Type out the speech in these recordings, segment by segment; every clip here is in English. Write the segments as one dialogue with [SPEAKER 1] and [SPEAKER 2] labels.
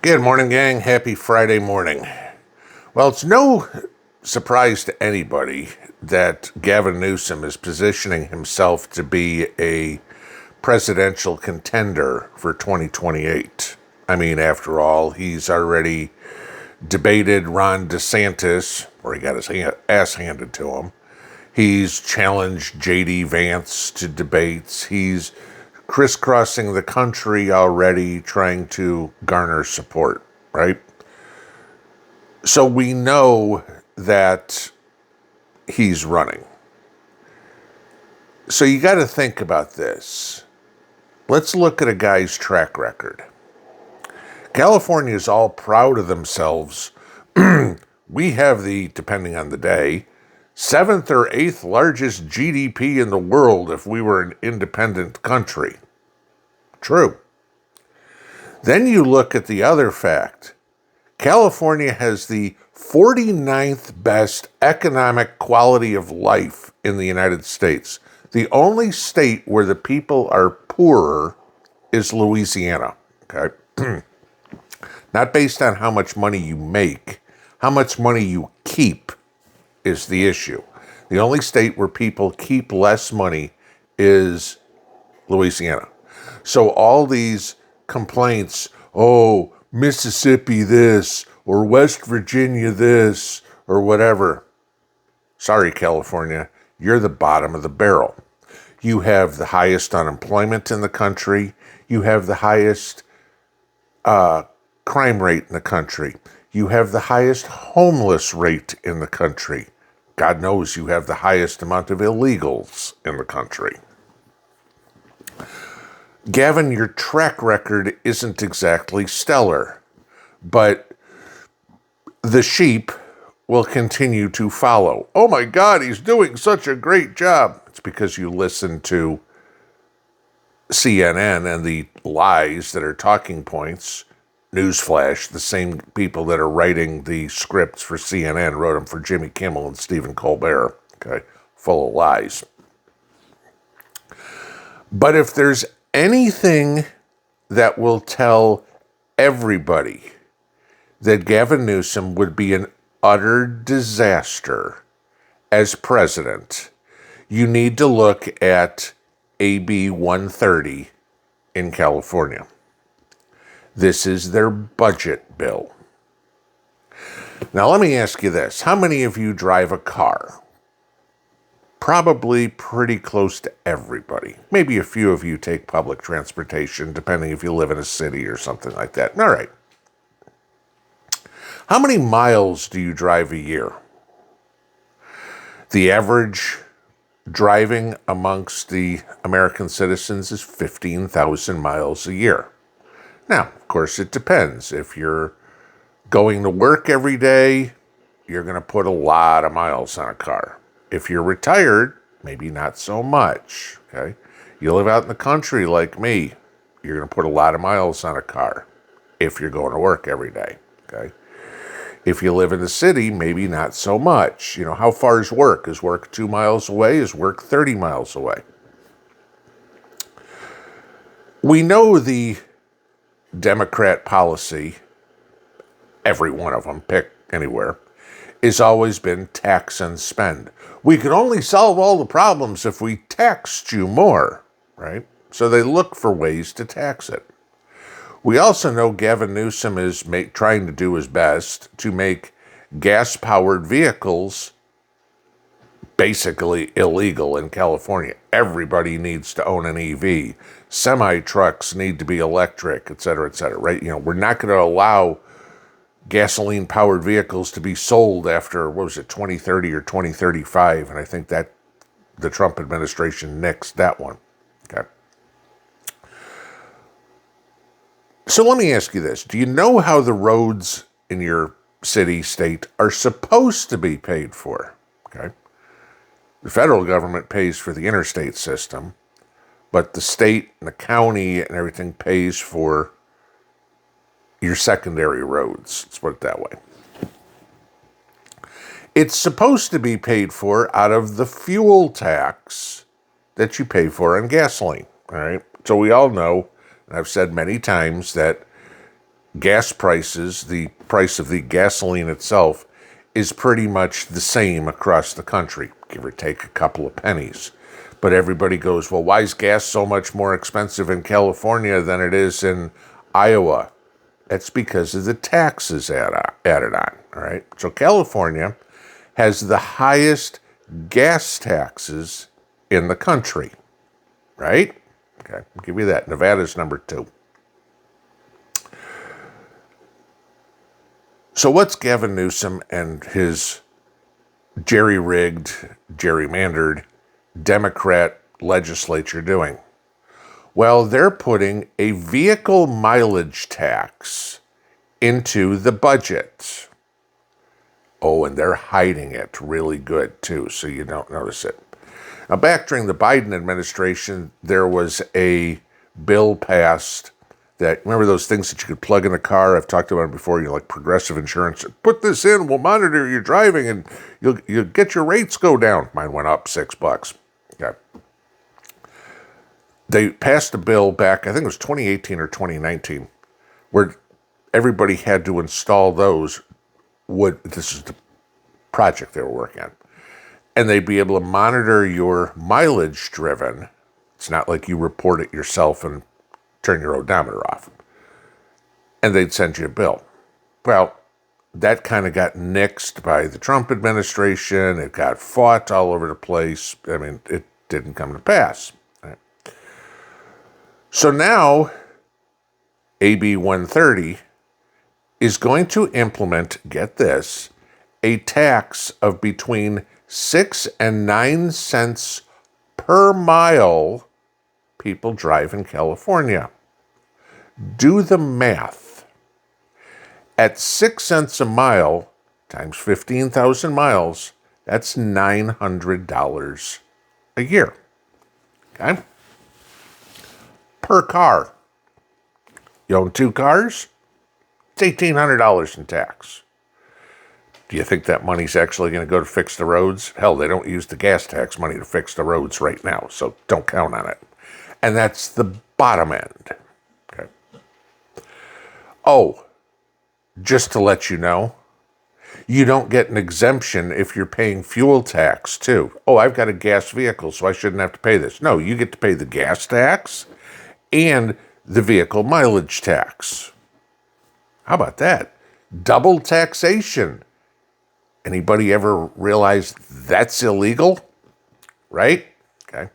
[SPEAKER 1] Good morning, gang. Happy Friday morning. Well, it's no surprise to anybody that Gavin Newsom is positioning himself to be a presidential contender for 2028. I mean, after all, he's already debated Ron DeSantis, where he got his ass handed to him. He's challenged J.D. Vance to debates. He's crisscrossing the country already trying to garner support, right? So we know that he's running. So you got to think about this. Let's look at a guy's track record. California is all proud of themselves. We have the, depending on the day, 7th or 8th largest GDP in the world if we were an independent country. True. Then you look at the other fact. California has the 49th best economic quality of life in the United States. The only state where the people are poorer is Louisiana. Okay? Not based on how much money you make, how much money you keep is the issue. The only state where people keep less money is Louisiana. So all these complaints, oh, Mississippi this, or West Virginia this, or whatever. Sorry, California, you're the bottom of the barrel. You have the highest unemployment in the country. You have the highest crime rate in the country. You have the highest homeless rate in the country. God knows you have the highest amount of illegals in the country. Gavin, your track record isn't exactly stellar, but the sheep will continue to follow. Oh my God, he's doing such a great job. It's because you listen to CNN and the lies that are talking points. Newsflash, the same people that are writing the scripts for CNN wrote them for Jimmy Kimmel and Stephen Colbert. Okay, full of lies. But if there's anything that will tell everybody that Gavin Newsom would be an utter disaster as president, you need to look at AB 130 in California. This is their budget bill. Now, let me ask you this. How many of you drive a car? Probably pretty close to everybody. Maybe a few of you take public transportation, depending if you live in a city or something like that. All right. How many miles do you drive a year? The average driving amongst the American citizens is 15,000 miles a year. Now, of course, it depends. If you're going to work every day, you're going to put a lot of miles on a car. If you're retired, maybe not so much, okay? You live out in the country like me, you're going to put a lot of miles on a car if you're going to work every day, okay? If you live in the city, maybe not so much. You know, how far is work? Is work 2 miles away? Is work 30 miles away? We know the Democrat policy, every one of them, pick anywhere, has always been tax and spend. We could only solve all the problems if we taxed you more, right? So they look for ways to tax it. We also know Gavin Newsom is trying to do his best to make gas-powered vehicles basically illegal in California. Everybody needs to own an EV. Semi-trucks need to be electric, et cetera, right? You know, we're not going to allow gasoline-powered vehicles to be sold after, 2030 or 2035, and I think that the Trump administration nixed that one. Okay. So let me ask you this. Do you know how the roads in your city, state, are supposed to be paid for? Okay. The federal government pays for the interstate system, but the state and the county and everything pays for your secondary roads. Let's put it that way. It's supposed to be paid for out of the fuel tax that you pay for on gasoline. All right. So we all know, and I've said many times, that gas prices, the price of the gasoline itself, is pretty much the same across the country, give or take a couple of pennies. But everybody goes, well, why is gas so much more expensive in California than it is in Iowa? That's because of the taxes added on, all right? So California has the highest gas taxes in the country, right? Okay, I'll give you that. Nevada's number 2. So what's Gavin Newsom and his gerrymandered Democrat legislature doing? Well, they're putting a vehicle mileage tax into the budget. Oh, and they're hiding it really good, too, so you don't notice it. Now, back during the Biden administration, there was a bill passed that, remember those things that you could plug in a car? I've talked about it before, like Progressive Insurance. Put this in, we'll monitor your driving, and you'll get your rates go down. Mine went up $6. Okay. They passed a bill back, I think it was 2018 or 2019, where everybody had to install those. This is the project they were working on. And they'd be able to monitor your mileage driven. It's not like you report it yourself and turn your odometer off. And they'd send you a bill. Well, that kind of got nixed by the Trump administration. It got fought all over the place. I mean, it didn't come to pass. Right? So now, AB 130 is going to implement, get this, a tax of between 6 and 9 cents per mile people drive in California. Do the math. At 6 cents a mile times 15,000 miles, that's $900 a year. Okay? Per car. You own 2 cars? It's $1,800 in tax. Do you think that money's actually going to go to fix the roads? Hell, they don't use the gas tax money to fix the roads right now, so don't count on it. And that's the bottom end. Okay. Oh, just to let you know, you don't get an exemption if you're paying fuel tax, too. Oh, I've got a gas vehicle, so I shouldn't have to pay this. No, you get to pay the gas tax and the vehicle mileage tax. How about that? Double taxation. Anybody ever realize that's illegal? Right? Okay.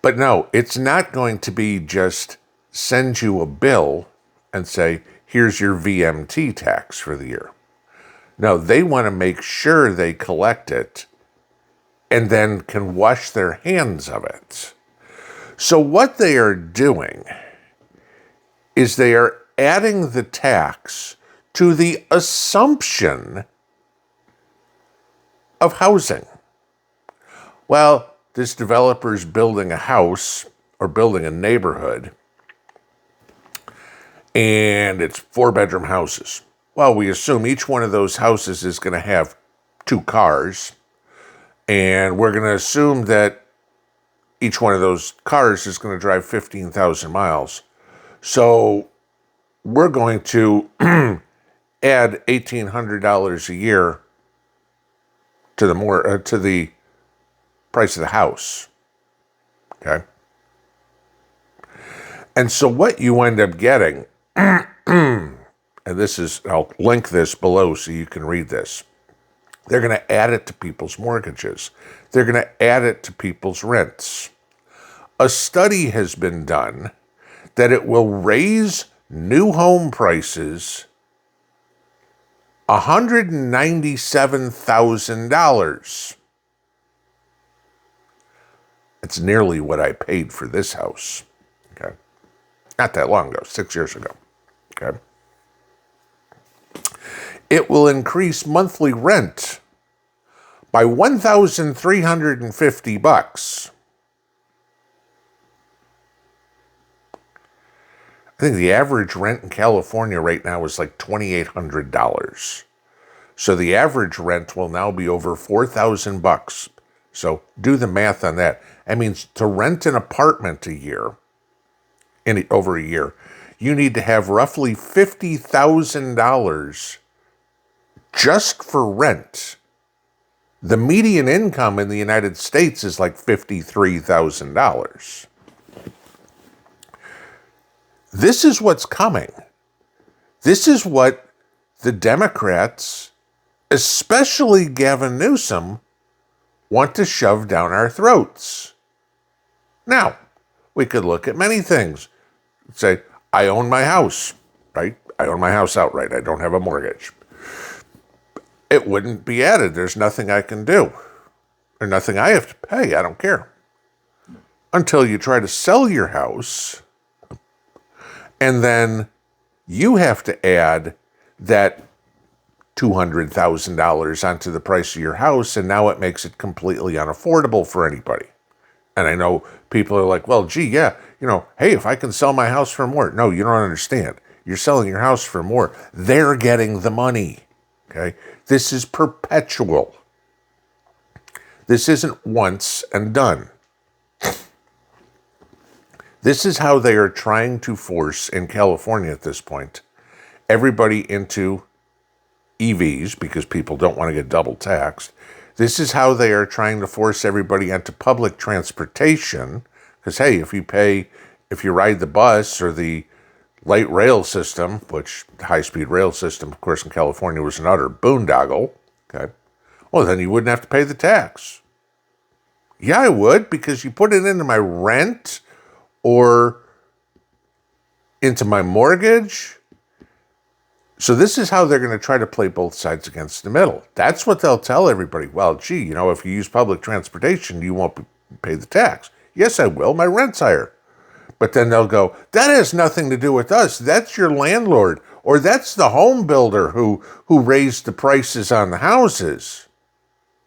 [SPEAKER 1] But no, it's not going to be just send you a bill and say, here's your VMT tax for the year. No, they want to make sure they collect it and then can wash their hands of it. So what they are doing is they are adding the tax to the assumption of housing. Well, this developer's building a house or building a neighborhood, and it's 4-bedroom houses. Well, we assume each one of those houses is going to have 2 cars, and we're going to assume that each one of those cars is going to drive 15,000 miles. So we're going to add $1,800 a year to the price of the house. Okay? And so what you end up getting, and I'll link this below so you can read this. They're going to add it to people's mortgages. They're going to add it to people's rents. A study has been done that it will raise new home prices $197,000. It's nearly what I paid for this house. Okay. Not that long ago, 6 years ago. Okay. It will increase monthly rent by $1,350. I think the average rent in California right now is like $2,800. So the average rent will now be over $4,000. So do the math on that. That means to rent an apartment over a year, you need to have roughly $50,000 just for rent. The median income in the United States is like $53,000. This is what's coming. This is what the Democrats, especially Gavin Newsom, want to shove down our throats. Now, we could look at many things. Say, I own my house, right? I own my house outright. I don't have a mortgage. It wouldn't be added. There's nothing I can do. There's nothing I have to pay. I don't care. Until you try to sell your house, and then you have to add that $200,000 onto the price of your house, and now it makes it completely unaffordable for anybody. And I know people are like, well, gee, yeah, hey, if I can sell my house for more. No, you don't understand. You're selling your house for more. They're getting the money, okay? This is perpetual. This isn't once and done. This is how they are trying to force, in California at this point, everybody into EVs because people don't want to get double taxed. This is how they are trying to force everybody into public transportation because, hey, if you ride the bus or the light rail system, which the high-speed rail system, of course, in California was an utter boondoggle, okay, well, then you wouldn't have to pay the tax. Yeah, I would, because you put it into my rent or into my mortgage. So this is how they're going to try to play both sides against the middle. That's what they'll tell everybody. Well, gee, if you use public transportation, you won't pay the tax. Yes, I will. My rent's higher. But then they'll go, that has nothing to do with us. That's your landlord. Or that's the home builder who raised the prices on the houses.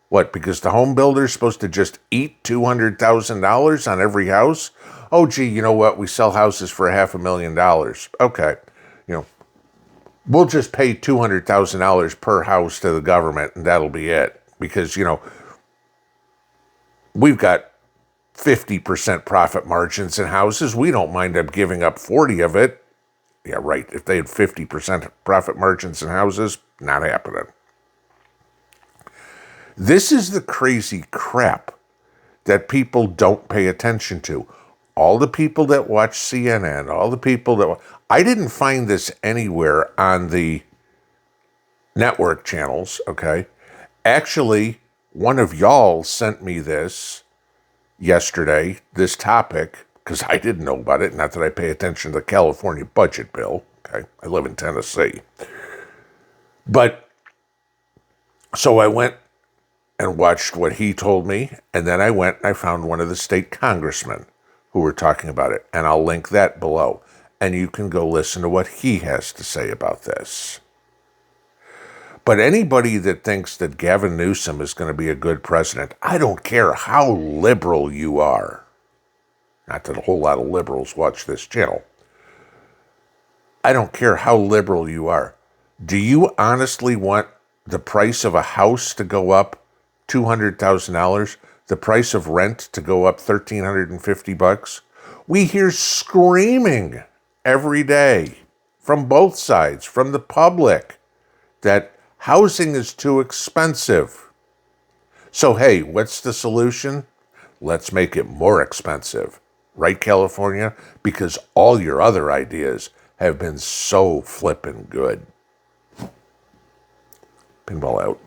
[SPEAKER 1] What, because the home builder is supposed to just eat $200,000 on every house? Oh, gee, you know what? We sell houses for $500,000. Okay, we'll just pay $200,000 per house to the government, and that'll be it. Because, we've got 50% profit margins in houses. We don't mind up giving up 40 of it. Yeah, right. If they had 50% profit margins in houses, not happening. This is the crazy crap that people don't pay attention to. All the people that watch CNN, all the people that... I didn't find this anywhere on the network channels, okay? Actually, one of y'all sent me this yesterday, this topic, because I didn't know about it. Not that I pay attention to the California budget bill, okay? I live in Tennessee. But, so I went and watched what he told me, and then I went and I found one of the state congressmen who were talking about it, and I'll link that below. And you can go listen to what he has to say about this. But anybody that thinks that Gavin Newsom is going to be a good president, I don't care how liberal you are. Not that a whole lot of liberals watch this channel. I don't care how liberal you are. Do you honestly want the price of a house to go up $200,000? The price of rent to go up $1,350? We hear screaming every day from both sides, from the public, that housing is too expensive. So, hey, what's the solution? Let's make it more expensive. Right, California? Because all your other ideas have been so flippin' good. Pinball out.